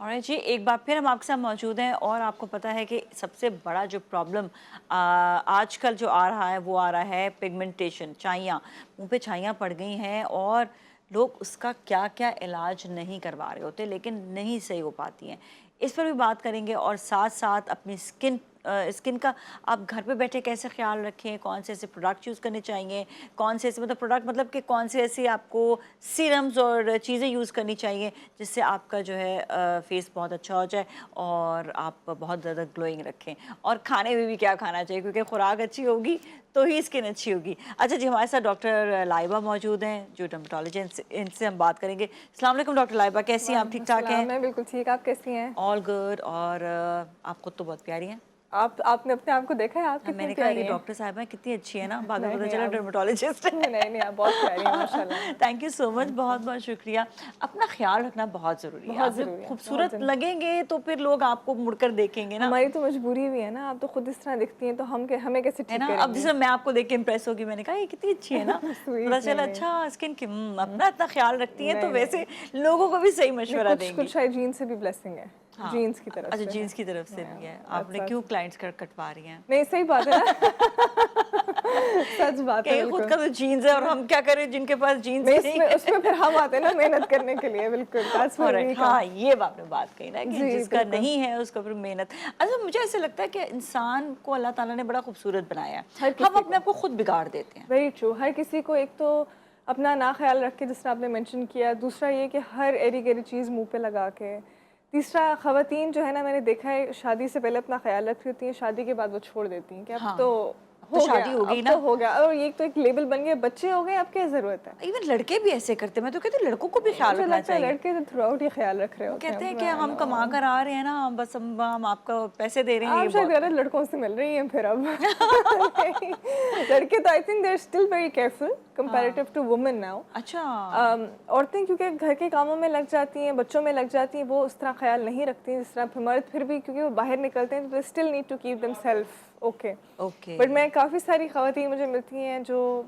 और जी एक बार फिर हम आपके साथ मौजूद हैं और आपको पता है कि सबसे बड़ा जो प्रॉब्लम आजकल जो आ रहा है वो आ रहा है पिगमेंटेशन, छाइयाँ, मुंह पे छाइयाँ पड़ गई हैं और लोग उसका क्या क्या इलाज नहीं करवा रहे होते लेकिन नहीं सही हो पाती हैं। इस पर भी बात करेंगे और साथ साथ अपनी स्किन का आप घर पे बैठे कैसे ख्याल रखें, कौन से ऐसे प्रोडक्ट यूज़ करने चाहिए, कौन से ऐसे मतलब प्रोडक्ट मतलब कि कौन से ऐसे आपको सीरम्स और चीज़ें यूज़ करनी चाहिए जिससे आपका जो है फेस बहुत अच्छा हो जाए और आप बहुत ज़्यादा ग्लोइंग रखें। और खाने में भी क्या खाना चाहिए क्योंकि खुराक अच्छी होगी तो ही स्किन अच्छी होगी। अच्छा जी, हमारे साथ डॉक्टर लाइबा मौजूद हैं जो डर्मेटोलॉजिस्ट, इनसे हम बात करेंगे। अस्सलाम वालेकुम डॉक्टर लाइबा, कैसी हैं आप? ठीक ठाक हैं? मैं बिल्कुल ठीक, आप कैसी हैं? All good. और आप खुद तो बहुत प्यारी हैं। आपने अपने आप को देखा है, आप हाँ, कितनी मैंने कहा ये प्यारी हैं? डॉक्टर साहिबा कितनी अच्छी है ना, बाद में नहीं पता नहीं चला आप डर्मेटोलॉजिस्ट है। नहीं नहीं आप बहुत प्यारी हैं माशाल्लाह। थैंक यू सो मच, बहुत बहुत शुक्रिया। अपना ख्याल रखना बहुत ज़रूरी है। बहुत आप जब ज़रूरी है, बहुत खूबसूरत लगेंगे तो फिर लोग आपको मुड़कर देखेंगे ना, हमारी तो मजबूरी भी है ना, आप तो खुद इस तरह दिखती हैं तो हमें कैसे है ठीक ना। अब करेंगी? जैसे मैं आपको देख के इम्प्रेस होगी, मैंने कहा ये कितनी अच्छी है ना, पता स्वीट नहीं चला नहीं अच्छा स्किन की अपना इतना ख्याल रखती हैं तो नहीं वैसे नहीं लोगों को भी सही नहीं मशवरा कुछ देंगी। कुछ शायद जीन से भी ब्लेसिंग है, हाँ, जीन्स की तरफ अच्छा से है। जीन्स की तरफ से भी है। आपने अच्छा क्यों अच्छा क्लाइंट्स कटवा रही हैं? नहीं सही बात है ना। सच बात है कहीं खुद बिल्कुल। का तो जीन्स है और हम क्या करें जिनके पास जीन्स नहीं ही नहीं इसमें है। उसमें फिर हम आते हैं ना मेहनत करने के लिए, बिल्कुल दैट्स व्हाट करेक्ट, वी हाँ कम। ये आपने बात कही ना कि जी जिसका बिल्कुल। नहीं है उसका फिर मेहनत। अच्छा मुझे ऐसे लगता है कि इंसान को अल्लाह ताला ने बड़ा खूबसूरत बनाया है, हर हम किसी अपने को आप को खुद बिगाड़ देते हैं। वेरी ट्रू, हर किसी को एक तो अपना ना ख्याल रख के जिस तरह आपने मेंशन किया, दूसरा ये कि हर एरी गैरी चीज़ मुंह पे लगा के, तीसरा ख़वातीन जो है ना मैंने देखा है शादी से पहले अपना ख्याल रखती होती हैं, शादी के बाद वो छोड़ देती हैं कि अब हाँ, तो अब तो हो गया, शादी हो गई अब तो ना। हो गया और ये तो एक लेबल बन गया, बच्चे हो गए, अब क्या ज़रूरत है? इवन लड़के भी ऐसे करते हैं, मैं तो कहती हूँ लड़कों को भी ख्याल मुझे रखना लगता है चाहिए। लड़के तो थ्रू आउट ही ख्याल रख रहे वो होते हैं कहते हैं कि अपना, हम कमा कर आ रहे हैं ना, बस हम आपको पैसे दे रहे हैं, आप ये शायद बहुत गलत है। लड़कों से मिल रही हैं फिर अब। नहीं, लड़के तो I think they are still very careful comparative हाँ, टू वुमेन नाउ। अच्छा। औरतें क्योंकि घर के कामों में लग जाती हैं, बच्चों में लग जाती हैं, वो उस तरह ख्याल नहीं रखती जिस तरह फिर मर्द फिर भी क्योंकि वो बाहर निकलते हैं तो they still need to keep them self okay. Okay. But मैं काफ़ी सारी ख़वातीन मुझे मिलती हैं जो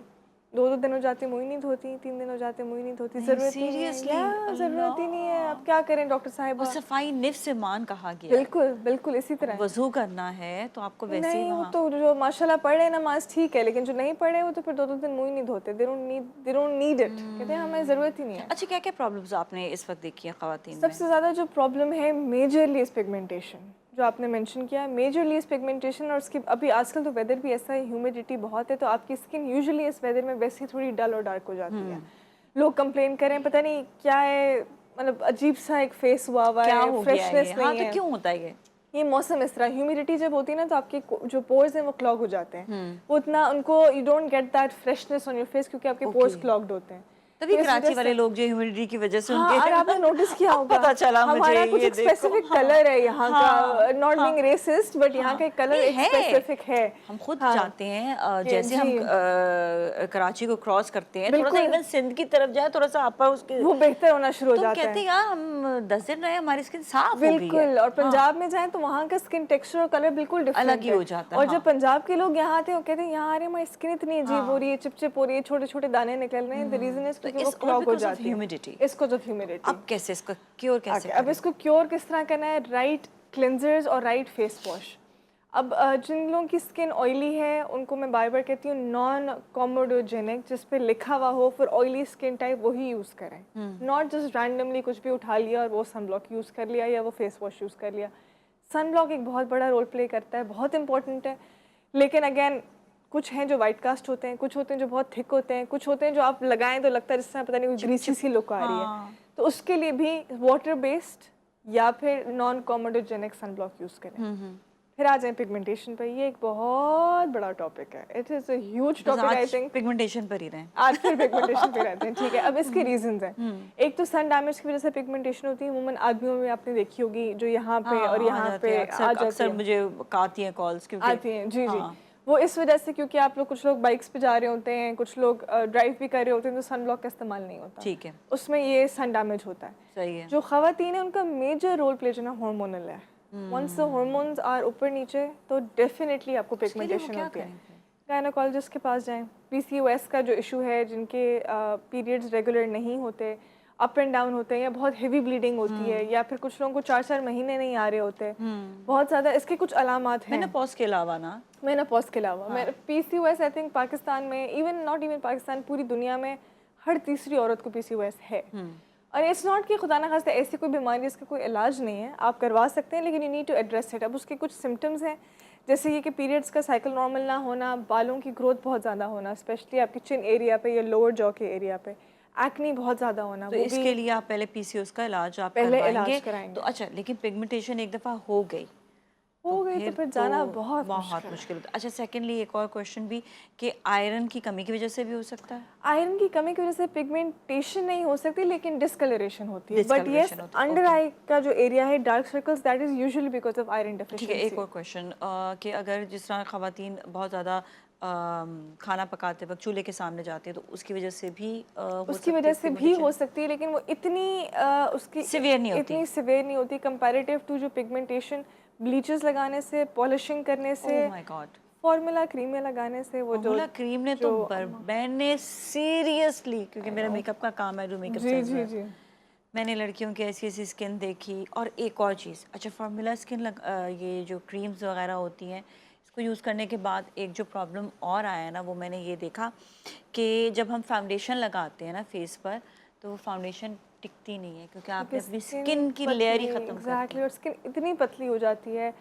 2-2 दिन हो जाते मुँह ही नहीं धोती, 3 दिन हो जाते मुँह ही नहीं धोती, नहीं ज़रूरत ही नहीं है, सीरियसली, या ज़रूरत ही नहीं है, अब अल्लाह। क्या करें डॉक्टर और साहिबा? सफाई निफ्स से मान कहा गया है। बिल्कुल, बिल्कुल इसी तरह है। वज़ू करना है तो आपको वैसे ही नहीं, वो वहाँ। तो जो माशाल्लाह पढ़े नमाज़ ठीक है, लेकिन जो नहीं पढ़े वो तो फिर 2-2 दिन मुँह ही नहीं धोते, दे डोंट नीड इट, कहते हैं हमें ज़रूरत ही नहीं है। अच्छा, क्या-क्या प्रॉब्लम्स आपने इस वक़्त देखी हैं ख़वातीन में? सबसे ज़्यादा जो प्रॉब्लम है मेजरली इस पिगमेंटेशन जो आपने मेंशन किया, मेजरली इस पिगमेंटेशन और उसकी अभी आजकल तो वेदर भी ऐसा है, ह्यूमिडिटी बहुत है तो आपकी स्किन यूजुअली इस वेदर में वैसे ही थोड़ी डल और डार्क हो जाती है। लोग कंप्लेन करें पता नहीं क्या है, मतलब अजीब सा एक फेस हुआ क्या है, हो गया है ये? फ्रेशनेस हाँ, नहीं तो है। क्यों होता है ये? ये मौसम इस तरह ह्यूमिडिटी जब होती है ना तो आपके जो पोर्स हैं वो क्लॉग हो जाते हैं, वो इतना उनको you don't get that freshness on your face क्योंकि आपके पोर्स ओके। क्लॉग्ड होते हैं। तभी तो इस वजह कराची वाले से लोग जो ह्यूमिडिटी की वजह से हाँ, उनके और आपने नोटिस किया अब होगा पता चला मुझे, हमारा कुछ ये एक देखो। स्पेसिफिक हाँ, कलर है यहाँ हाँ, का, नॉट हाँ, बीइंग रेसिस्ट बट यहाँ हाँ। का एक कलर नहीं एक है, स्पेसिफिक है। हम खुद हाँ चाहते हैं जैसे हम जी कराची को क्रॉस करते हैं, थोड़ा सा बिल्कुल, इवन सिंध की तरफ जाए, थोड़ा सा अपर उसके, वो बेहतर होना शुरू हो तो हम जाता कहते है। हैं यार हम 10 दिन रहे, हमारी स्किन साफ हो गई है। बिल्कुल, और हाँ, पंजाब में जाएँ तो वहाँ का स्किन टेक्सचर और कलर बिल्कुल अलग डिफरेंट ही है। हो जाता है। और जब हाँ, पंजाब के लोग यहाँ आते हैं वो कहते हैं यहाँ आ रहे हैं हमारी स्किन इतनी अजीब हो हाँ। रही है, चिपचिप हो रही है, छोटे-छोटे दाने निकल रहे हैं, द रीज़न इज़ तो क्योंकि वो इस ऑल क्लॉग हो बिकॉज़ ऑफ जाती है। ह्यूमिडिटी। इसको जो ह्यूमिडिटी। अब कैसे इसका क्योर कैसे ओके, अब करें? इसको क्योर किस तरह करना है, राइट क्लेंजर्स और राइट फेस वॉश। अब जिन लोगों की स्किन ऑयली है उनको मैं बार बार कहती हूँ नॉन कॉमोडोजेनिक, जिस पे लिखा हुआ हो फिर ऑयली स्किन टाइप वही यूज़ करें, नॉट जस्ट रैंडमली कुछ भी उठा लिया और वो सन ब्लॉक यूज़ कर लिया या वो फेस वॉश यूज़ कर लिया। सन ब्लॉक एक बहुत बड़ा रोल प्ले करता है, बहुत इंपॉर्टेंट है, लेकिन अगेन कुछ हैं जो वाइट कास्ट होते हैं, कुछ होते हैं जो बहुत थिक होते हैं, कुछ होते हैं जो आप लगाएं तो लगता है जिस तरह पता नहीं कोई chip greasy chip. See look आ रही है। हाँ। तो उसके लिए भी वाटर बेस्ड या फिर नॉन कॉमोडोजेनिक सन ब्लॉक यूज़ करें। फिर आ जाएं पिगमेंटेशन पर, ये एक बहुत बड़ा टॉपिक है, इट इज़ अ ह्यूज बस टॉपिक आई आज थिंक। पिगमेंटेशन पर ही रहें। आज फिर पिगमेंटेशन पे रहते हैं, ठीक है। अब इसके रीजंस हैं, एक तो सन डैमेज की वजह से पिगमेंटेशन होती है, अमूमन आदमियों में आपने देखी होगी जो यहाँ पे और हाँ, आ यहाँ जाते पे हैं आ अक्सर, जाती अक्सर है, मुझे आती हैं कॉल्स क्योंकि आती हैं जी जी। हाँ, वो इस वजह से क्योंकि आप लोग कुछ लोग बाइक्स पे जा रहे होते हैं, कुछ लोग ड्राइव भी कर रहे होते हैं तो सन ब्लॉक का इस्तेमाल नहीं होता, ठीक है, उसमें ये सन डैमेज होता है। सही है। जो ख़वातीन है उनका मेजर रोल प्ले जो ना हार्मोनल है, वंस द हार्मोन्स आर ऊपर नीचे तो डेफिनेटली आपको उसके लिए वो पिगमेंटेशन क्या होती है। करें फिर? गायनोकोलॉजिस्ट के पास जाएं, पीसीओएस का जो इशू है, जिनके पीरियड्स रेगुलर नहीं होते, अप एंड डाउन होते हैं या बहुत हेवी ब्लीडिंग होती है या फिर कुछ लोगों को 4-4 महीने नहीं आ रहे होते, बहुत ज़्यादा इसके कुछ अलामात हैं। मेनोपॉज के अलावा ना, मेनोपॉज के अलावा मैं PCOS आई थिंक पाकिस्तान में, इवन नॉट इवन पाकिस्तान, पूरी दुनिया में हर तीसरी औरत को PCOS है। और इट्स नॉट कि खुदा ना खास्ता ऐसी कोई बीमारी जिसका कोई इलाज नहीं है, आप करवा सकते हैं, लेकिन you need to address it. अब उसके कुछ सिम्टम्स हैं, जैसे ये कि पीरियड्स का साइकिल नॉर्मल ना होना, बालों की ग्रोथ बहुत ज़्यादा होना, स्पेशली आपकी चिन एरिया पे या लोअर जॉ के एरिया पे, एक्ने बहुत ज़्यादा होना। तो इसके लिए आप पहले PCOS का इलाज आप पहले करवाएंगे। इलाज कराएंगे। तो अच्छा, लेकिन पिगमेंटेशन एक दफ़ा हो गई तो फिर जाना बहुत मुश्किल होता है। अच्छा, सेकेंडली एक और क्वेश्चन भी कि आयरन की कमी की वजह से भी हो सकता है? आयरन की कमी की वजह से पिगमेंटेशन नहीं हो सकती, लेकिन डिस्कलरेशन होती है। बट Discoloration यस, होती है, अंडर आई का जो एरिया है, dark circles, that is usually because of iron ठीक है, डेफिशिएंसी। एक और क्वेश्चन कि अगर जिस तरह खवातीन बहुत ज़्यादा खाना पकाते वक्त चूल्हे के सामने जाते हैं, तो उसकी वजह से भी उसकी वजह से भी हो सकती है, लेकिन वो इतनी उसकी सिवियर नहीं होती। इतनी सिवियर नहीं होती कंपैरेटिव टू जो पिगमेंटेशन ब्लीचेस लगाने से, पॉलिशिंग करने से, ओह माय गॉड, फॉर्मूला क्रीमें लगाने से। वो जो फॉर्मूला क्रीम ने तो मैंने सीरियसली, क्योंकि मेरा मेकअप का काम है, जो मेकअप जी जी जी, मैंने लड़कियों की ऐसी ऐसी स्किन देखी। और एक और चीज़, अच्छा फार्मूला स्किन ये जो क्रीम्स वगैरह होती हैं, इसको यूज़ करने के बाद एक जो प्रॉब्लम और आया ना, वो मैंने ये देखा कि जब हम फाउंडेशन लगाते हैं ना फेस पर, तो वो फाउंडेशन टिकती नहीं है, क्योंकि आपने अपनी स्किन की लेयर ही ख़त्म कर दी। और स्किन इतनी पतली हो जाती है,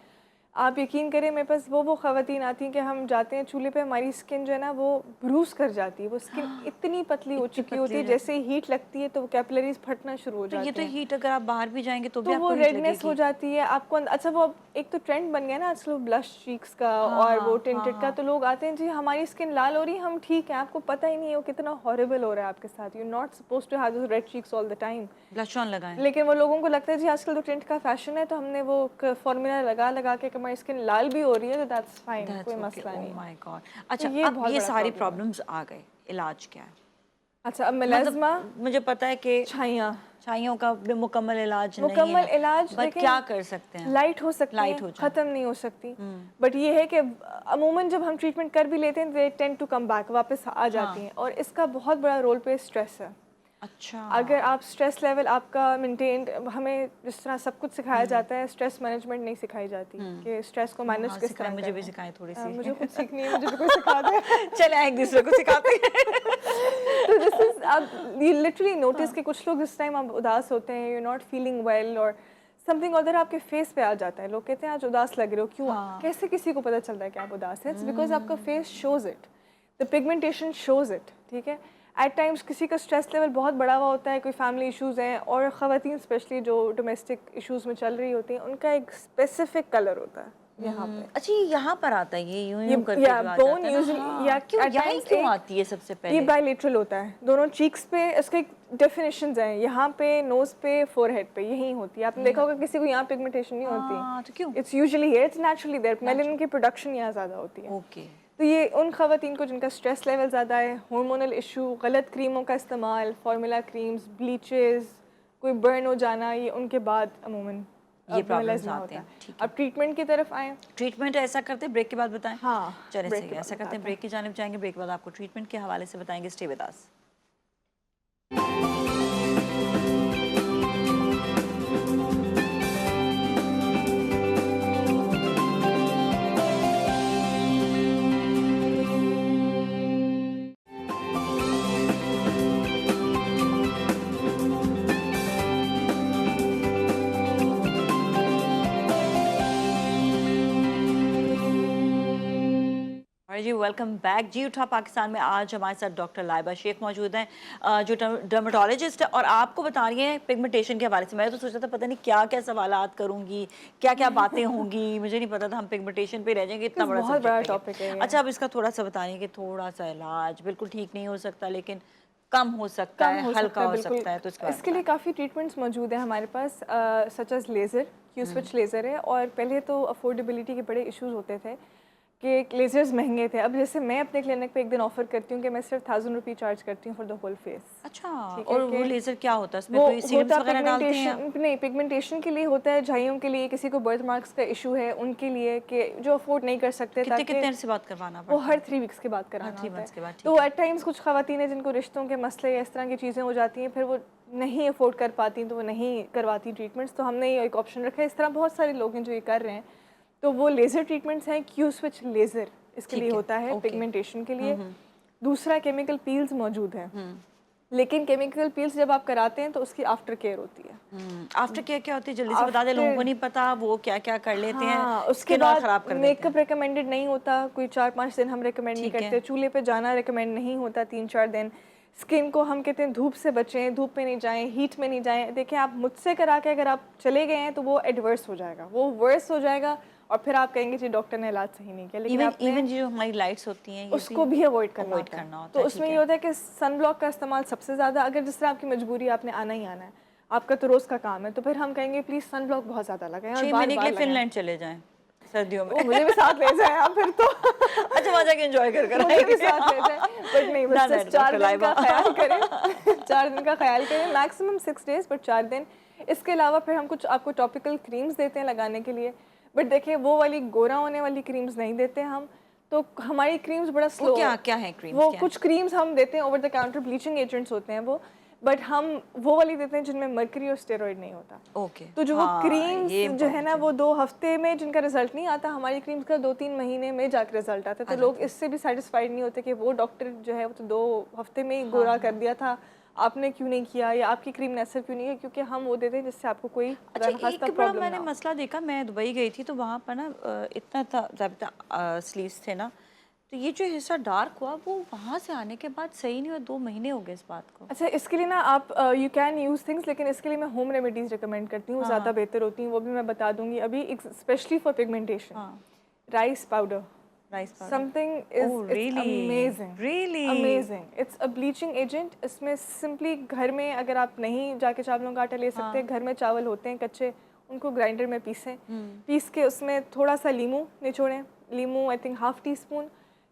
आप यकीन करें मेरे पास वो खवातीन आती हैं कि हम जाते हैं चूल्हे पे, हमारी स्किन जो है ना वो ब्रूस कर जाती है, वो स्किन इतनी पतली हो चुकी होती है, जैसे हीट लगती है तो वो कैपिलरीज फटना शुरू हो तो जाती ये तो हैं। हीट, अगर आप बाहर भी जाएंगे तो भी तो आपको वो हीट रेडनेस हो लगेगी। जाती है आपको अच्छा वो अब एक तो ट्रेंड बन गया ना आजकल ब्लश चीक्स का और वो टिंटेड का, तो लोग आते हैं जी हमारी स्किन लाल हो रही है, हम ठीक है, आपको पता ही नहीं है वो कितना हॉरिबल हो रहा है आपके साथ। You not suppose to have red cheeks all the time, blush on लगाएं। लेकिन वो लोगों को लगता है जी आजकल तो ट्रेंड का फैशन है, तो हमने वो फॉर्मूला लगा लगा के हमारी स्किन लाल भी हो रही है, तो दैट्स फाइन, कोई मसला नहीं। My God. अच्छा, ये अब बहुत ये बड़ा सारी प्रॉब्लम है। प्रॉब्लम्स आ गए, इलाज क्या है? अच्छा, अब मेलाज़्मा, मुझे पता है कि छाइयाँ, छाइयों का मुकम्मल इलाज नहीं मुकम्मल है, इलाज बट देखें, क्या कर सकते हैं? लाइट हो सकती लाइट है, हो जाए। ख़त्म नहीं हो सकती, बट ये है कि अमूमन जब हम ट्रीटमेंट कर भी लेते हैं, they tend to come back, वापस आ जाती हैं, और इसका बहुत बड़ा रोल पे स्ट्रेस है। अच्छा, अगर आप स्ट्रेस लेवल आपका मेंटेन, हमें जिस तरह सब कुछ सिखाया जाता है, स्ट्रेस मैनेजमेंट नहीं सिखाई जाती कि स्ट्रेस को मैनेज किस तरह मुझे करना भी है। सिखाएं थोड़ी सी। मुझे खुद सीखनी है, मुझे भी कोई सिखा दे। चले एक दूसरे को सिखाते हैं। तो दिस इज, आप ये लिटरली नोटिस कि कुछ लोग जिस टाइम आप उदास होते हैं, यू नॉट फीलिंग वेल और समथिंग अदर आपके फेस पे आ जाता है, लोग कहते हैं आज उदास लग रहे हो, क्यों? कैसे किसी को पता चलता है कि आप उदास हैं? इट्स बिकॉज आपका face shows it, the pigmentation shows it, ठीक है। एट टाइम्स किसी का स्ट्रेस लेवल बहुत बढ़ा हुआ होता है, कोई फैमिली इश्यूज हैं, और ख़वातीन स्पेशली जो डोमेस्टिक इश्यूज में चल रही होती हैं, उनका एक स्पेसिफिक कलर होता है यहाँ पे। अच्छा, ये यहाँ पर आता है, ये यूं करके या जो आ बोन जाता है ना, यूजुअली या क्यों at यहाँ times क्यों एक- आती है सबसे ये पहले? बायलेटरल होता है, दोनों चीक्स पे, इसके डेफिनेशंस हैं, यहाँ पे, नोज पे, फोरहेड पे, यही होती है। आपने देखा होगा किसी को यहाँ पिगमेंटेशन नहीं होती, तो क्यों? It's usually here, it's naturally there, melanin की प्रोडक्शन यहाँ ज़्यादा होती है। ओके। तो ये उन खवातीन को जिनका स्ट्रेस लेवल ज़्यादा है, हार्मोनल इशू, गलत क्रीमों का इस्तेमाल, फार्मूला क्रीम्स, ब्लीचेस, कोई बर्न हो जाना, ये उनके बाद अमूमन ये प्रॉब्लम्स मेलाज़्मा आते हैं। होता है। अब ट्रीटमेंट की तरफ आएँ। ट्रीटमेंट ऐसा करते हैं, ब्रेक के बाद बताएं। हाँ, चलिए break सही के है, बाद ऐसा करते हैं, ब्रेक की जानिब जाएंगे, ब्रेक के बाद आपको ट्रीटमेंट के हवाले से बताएंगे। Stay with us. जी वेलकम बैक। जी उठा पाकिस्तान में आज हमारे साथ डॉक्टर लाइबा शेख मौजूद हैं, जो डर्मेटोलॉजिस्ट है, और आपको बता रही हैं पिगमेंटेशन के हवाले से। मैं तो सोचा था पता नहीं क्या क्या सवालात करूंगी, क्या क्या बातें होंगी, मुझे नहीं पता था हम पिगमेंटेशन पे रह जाएंगे, इतना बड़ा बहुत बड़ा सब्जेक्ट टॉपिक है। अच्छा, अब इसका थोड़ा सा बताइए कि थोड़ा सा इलाज, बिल्कुल ठीक नहीं हो सकता लेकिन कम हो सकता है, हल्का हो सकता है, तो इसके लिए काफ़ी ट्रीटमेंट्स मौजूद हैं हमारे पास, such as laser, Q switch laser है। और पहले तो अफोर्डेबिलिटी के बड़े इश्यूज होते थे कि लेज़र्स महंगे थे। अब जैसे मैं अपने क्लिनिक पे एक दिन ऑफर करती हूँ कि मैं सिर्फ 1000 रुपये चार्ज करती हूँ फॉर द होल फेस। अच्छा, और वो लेज़र क्या होता है? इसमें वो कोई सीरम्स होता वगैरह डालते हैं? नहीं, पिगमेंटेशन के लिए होता है, झाइयों के लिए, किसी को बर्थ मार्क्स का इशू है उनके लिए, कि जो अफोर्ड नहीं कर सकते। कितने से बात करवाना पड़ता वो है? हर 3 वीक्स के बाद कराना होता है। तो एट टाइम्स कुछ खवातीन हैं जिनको रिश्तों के मसले या इस तरह की चीज़ें हो जाती हैं, फिर वो नहीं अफोर्ड कर पाती तो वो नहीं करवाती ट्रीटमेंट्स, तो हमने ये एक ऑप्शन रखा है। इस तरह बहुत सारे लोग हैं जो ये कर रहे हैं। तो वो लेज़र ट्रीटमेंट्स हैं, क्यू स्विच लेज़र इसके लिए होता है पिगमेंटेशन के लिए। दूसरा केमिकल पील्स मौजूद हैं, लेकिन केमिकल पील्स जब आप कराते हैं तो उसकी आफ्टर केयर होती है। आफ्टर केयर क्या होती है, जल्दी से बता दें, लोगों को नहीं पता वो क्या क्या कर लेते हैं। उसके बाद मेकअप रिकमेंडेड नहीं होता, कोई 4-5 दिन हम रिकमेंड नहीं करते। चूल्हे पे जाना रिकमेंड नहीं होता 3-4 दिन। स्किन को हम कहते हैं धूप से बचें, धूप में नहीं जाएं, हीट में नहीं जाएं। देखिए आप मुझसे करा के अगर आप चले गए हैं तो वो एडवर्स हो जाएगा, वो वर्स हो जाएगा और फिर आप कहेंगे जी डॉक्टर ने इलाज सही नहीं किया। लेकिन इवन जो हमारी लाइट्स होती हैं उसको भी अवॉइड करना होता है। तो उसमें ये होता है कि सन ब्लॉक का इस्तेमाल सबसे ज़्यादा, अगर जिस तरह आपकी मजबूरी आपने आना ही आना है, आपका तो रोज़ का काम है, तो फिर हम कहेंगे प्लीज़ सन ब्लॉक बहुत ज़्यादा लगाएं और 6 महीने के लिए फिनलैंड चले जाएं सर्दियों में। मुझे भी साथ ले जाएं आप फिर तो। अच्छा, वहाँ जाके एंजॉय कर मुझे भी साथ ले जाएं, बट नहीं, बस 4 दिन का ख्याल करें। 4 दिन का ख्याल करें, मैक्सिमम 6 डेज, बट 4 दिन। इसके अलावा फिर हम कुछ आपको टॉपिकल क्रीम्स देते हैं लगाने के लिए, बट देखिए वो वाली गोरा होने वाली क्रीम्स नहीं देते हम। तो हमारी क्रीम्स बड़ा स्लो। क्या है क्रीम्स? वो कुछ क्रीम्स हम देते हैं, over the counter bleaching agents होते हैं वो, बट हम वो वाली देते हैं जिनमें मर्करी और स्टेरॉइड नहीं होता। तो जो वो क्रीम्स जो है ना, वो 2 हफ्ते में जिनका रिजल्ट नहीं आता, हमारी क्रीम्स का 2-3 महीने में जाकर रिजल्ट आता है। तो लोग इससे भी सेटिस्फाइड नहीं होते कि वो डॉक्टर जो है वो तो 2 हफ्ते में ही गोरा कर दिया था, आपने क्यों नहीं किया, या आपकी क्रीम ने असर क्यों नहीं किया, क्योंकि हम वो देते हैं जिससे आपको कोई एक बड़ा मैंने मसला देखा, मैं दुबई गई थी तो वहाँ पर ना इतना था स्लीव्स थे ना, तो ये जो हिस्सा डार्क हुआ वो वहाँ से आने के बाद सही नहीं हुआ। 2 महीने हो गए इस बात को। अच्छा, इसके लिए ना आप यू कैन यूज़ थिंग्स, लेकिन इसके लिए मैं होम रेमेडीज़ रिकमेंड करती हूँ, ज़्यादा बेहतर होती हैं, वो भी मैं बता दूंगी अभी, specially for pigmentation. Rice powder, something is it's amazing, it's a bleaching agent। इसमें सिंपली घर में अगर आप नहीं जाके चावलों का आटा ले सकते, घर में चावल होते हैं कच्चे, उनको ग्राइंडर में पीस के उसमें थोड़ा सा लीमू निचोड़ें, लीमू I think ½ teaspoon.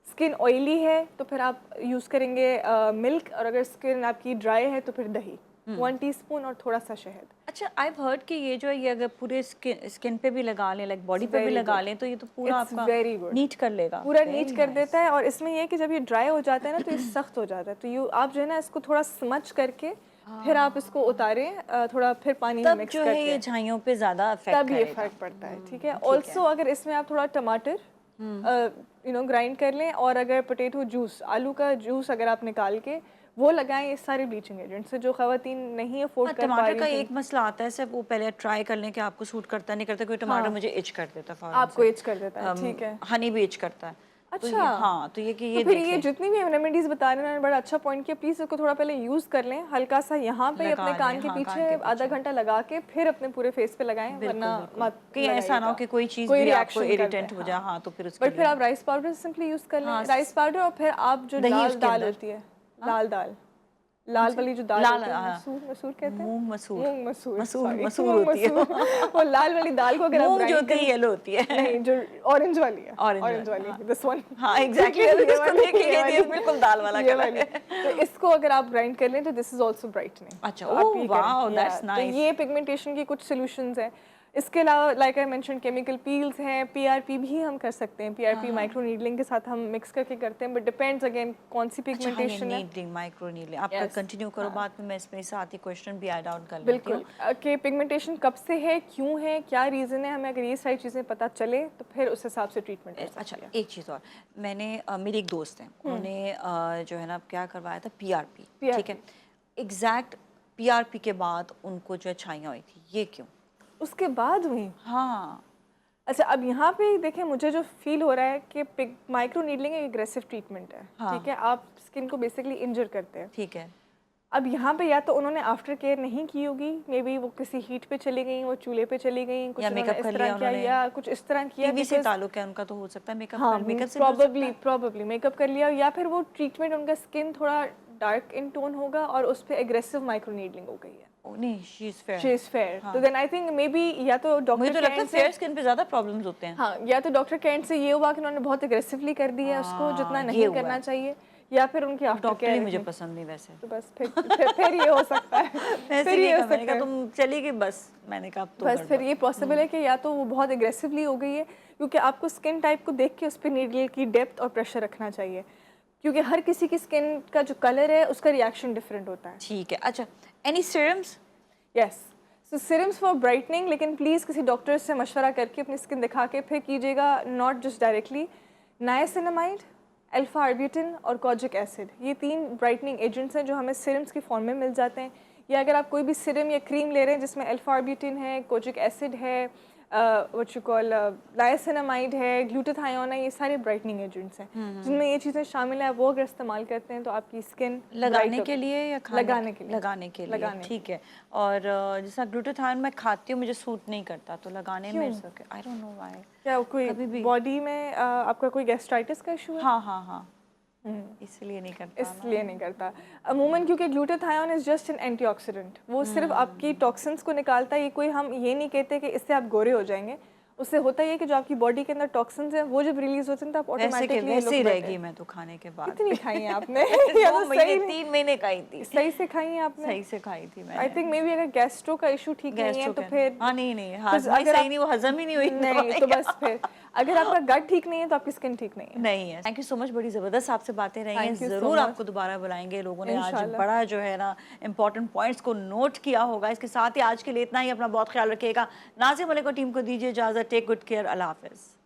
Skin oily है तो फिर आप यूज़ करेंगे मिल्क, और अगर स्किन आपकी ड्राई है तो फिर दही 1 टीस्पून और थोड़ा सा शहद। अच्छा, आई हर्ड कि ये जो है ये अगर पूरे स्किन पे भी लगा लें, लाइक बॉडी पे भी लगा लें, तो ये तो पूरा आपका नीट कर लेगा, पूरा नीट कर देता है। और इसमें ये है कि जब ये ड्राई हो जाता है ना तो ये सख्त हो जाता है, तो आप जो है ना इसको थोड़ा समझ करके फिर आप इसको उतारें, थोड़ा फिर पानी में मिक्स करके, ये झाइयों पे ज़्यादा इफेक्ट तब ये फर्क पड़ता है। ठीक है। ऑल्सो अगर इसमें आप थोड़ा टमाटर ग्राइंड कर लें, और अगर पोटैटो जूस, आलू का जूस अगर आप निकाल के वो लगाएं, ये सारे ब्लीचिंग एजेंट से जो ख़वातीन नहीं अफोर्ड कर पा रही। टमाटर का एक मसला आता है सिर्फ, वो पहले ट्राई कर लें कि आपको सूट करता नहीं करता। कोई टमाटर मुझे इच कर देता है, आपको इच कर देता है, ठीक है। हनी भी इच करता है। अच्छा, हाँ, तो ये कि ये फिर ये जितनी भी रेमेडीज बता रहे हैं, बड़ा अच्छा पॉइंट किया। प्लीज इसको थोड़ा पहले यूज कर लें, हल्का सा यहाँ पे अपने कान के पीछे आधा घंटा लगा के फिर अपने पूरे फेस पे लगाएं, वरना मत कहीं ऐसा ना हो कि कोई चीज भी आपको इरिटेंट हो जाए। हाँ, तो फिर उसके बट फिर आप राइस पाउडर सिंपली यूज कर लें, राइस पाउडर। और फिर आप जो दाल होती है, लाल वाली जो दाल होती है, मसूर कहते हैं, मूंग मसूर होती है वो लाल वाली दाल को अगर आप जो होती है येलो होती है, नहीं जो ऑरेंज वाली है, ऑरेंज वाली दिस वन, हाँ एग्जैक्टली बिल्कुल दाल वाला कलर। तो इसको अगर आप ग्राइंड कर लें तो दिस इज आल्सो ब्राइटनिंग। अच्छा, ओह वाओ, दैट्स नाइस। तो ये पिगमेंटेशन की कुछ सॉल्यूशंस हैं। इसके अलावा like I mention chemical peels हैं, पीआरपी भी हम कर सकते हैं। पीआरपी माइक्रो नीडलिंग के साथ हम मिक्स करके करते हैं, बट डिपेंड्स अगेन कौन सी पिगमेंटेशन है। नीडलिंग, माइक्रो नीडलिंग, आप कंटिन्यू करो, बाद में मैं इसमें साथ ही क्वेश्चन भी ऐड ऑन कर लेती हूं। बिल्कुल, कि पिगमेंटेशन कब से है, क्यों है, क्या रीज़न है, हमें अगर ये सारी चीज़ें पता चले तो फिर उस हिसाब से ट्रीटमेंट। अच्छा, एक चीज़ और, मैंने मेरी एक दोस्त है, उन्होंने जो है ना क्या करवाया था, पीआरपी, ठीक है। एग्जैक्ट पीआरपी के बाद उनको जो छाइयाँ हुई थी, ये क्यों? उसके बाद हुई? हाँ। अच्छा, अब यहाँ पे देखें, मुझे जो फील हो रहा है कि माइक्रो नीडलिंग एक एग्रेसिव ट्रीटमेंट है, ठीक है। आप स्किन को बेसिकली इंजर करते हैं, ठीक है। अब यहाँ पे या तो उन्होंने आफ्टर केयर नहीं की होगी, मे बी वो किसी हीट पे चली गई, वो चूल्हे पे चली गई, कुछ या मेकअप कर लिया उन्होंने, या कुछ इस तरह किया, टीवी से ताल्लुक है उनका, तो हो सकता है मेकअप। हाँ, मेकअप से प्रॉबेबली मेकअप कर लिया, या फिर वो ट्रीटमेंट उनका स्किन थोड़ा डार्क इन टोन होगा और उस पे एग्रेसिव माइक्रो नीडलिंग हो गई है। नहीं, शी इज फेयर। तो then I think maybe या तो डॉक्टर, मुझे तो लगता है फेयर स्किन पे ज्यादा प्रॉब्लम्स होते हैं। हाँ, या तो डॉक्टर कैंट से ये हुआ कि उन्होंने बहुत एग्रेसिवली कर दिया है उसको, जितना नहीं करना चाहिए, या फिर उनकी आफ्टर केयर ही मुझे पसंद नहीं वैसे, तो बस फिर ये हो सकता है। फिर ये हो सकता है तुम चली गई, बस मैंने कहा तो बस फिर ये पॉसिबल है कि या तो वो बहुत एग्रेसिवली हो गई है, क्योंकि आपको स्किन टाइप को देख के उस पर नीडल की डेप्थ और प्रेशर रखना चाहिए, क्योंकि हर किसी की स्किन का जो कलर है उसका रिएक्शन डिफरेंट होता है। ठीक है। अच्छा, any serums? Yes, so serums for brightening, लेकिन प्लीज़ किसी डॉक्टर से मशवरा करके अपनी स्किन दिखा के फिर कीजिएगा, not just directly. Niacinamide, alpha arbutin और कोजिक एसिड, ये 3 ब्राइटनिंग एजेंट्स हैं जो हमें सीरम्स की फॉर्म में मिल जाते हैं। या अगर आप कोई भी सीरम या क्रीम ले रहे हैं जिसमें अल्फा आर्ब्यूटिन है, कोजिक एसिड है, व्हाट यू कॉल नाइसिनामाइड है, ग्लूटाथायोन है, ये सारे ब्राइटनिंग एजेंट्स हैं जिनमें ये चीज़ें शामिल है। वो अगर इस्तेमाल करते हैं तो आपकी स्किन लगाने के लिए या खाने लगाने के लिए, लगाने के लिए लगाने ठीक है। और जैसा ग्लूटाथायोन मैं खाती हूँ, मुझे सूट नहीं करता, तो लगाने में आई डोंट नो व्हाई। क्या कोई कभी भी बॉडी में आपका कोई गैस्ट्राइटिस का इशू है? हाँ हाँ हाँ, इसलिए नहीं करता ना। इसलिए नहीं करता अमूमन, क्योंकि glutathione is just an antioxidant. वो सिर्फ आपकी टॉक्सिन्स को निकालता है। ये कोई, हम ये नहीं कहते कि इससे आप गोरे हो जाएंगे। उससे होता ही है कि जो आपकी बॉडी के अंदर टॉक्सिन्स हैं वो जब रिलीज होते हैं तो आप ऑटोमेटिकली वैसे ही रहेगी मैं तो खाने के बाद। कितनी खाई है आपने? या तो सही 3 महीने खाई थी। सही से खाई है आपने? सही से खाई थी मैंने। आई थिंक मे बी अगर गैस्ट्रो का इशू ठीक नहीं है तो फिर हाँ नहीं हजम ही सही नहीं, वो हजम ही नहीं हुई नहीं तो बस फिर अगर आपका गट ठीक नहीं है तो आपकी स्किन ठीक नहीं है। थैंक यू सो मच, बड़ी ज़बरदस्त आपसे बातें रही हैं। ज़रूर आपको दोबारा बुलाएंगे। लोगों ने आज बड़ा जो है ना इंपॉर्टेंट पॉइंट्स को नोट किया होगा। इसके साथ ही आज के लिए इतना ही। अपना बहुत ख्याल रखिएगा। नाज़िम मलिक और टीम को दीजिए इजाज़त। Take good care. अल्लाह हाफ़िज़।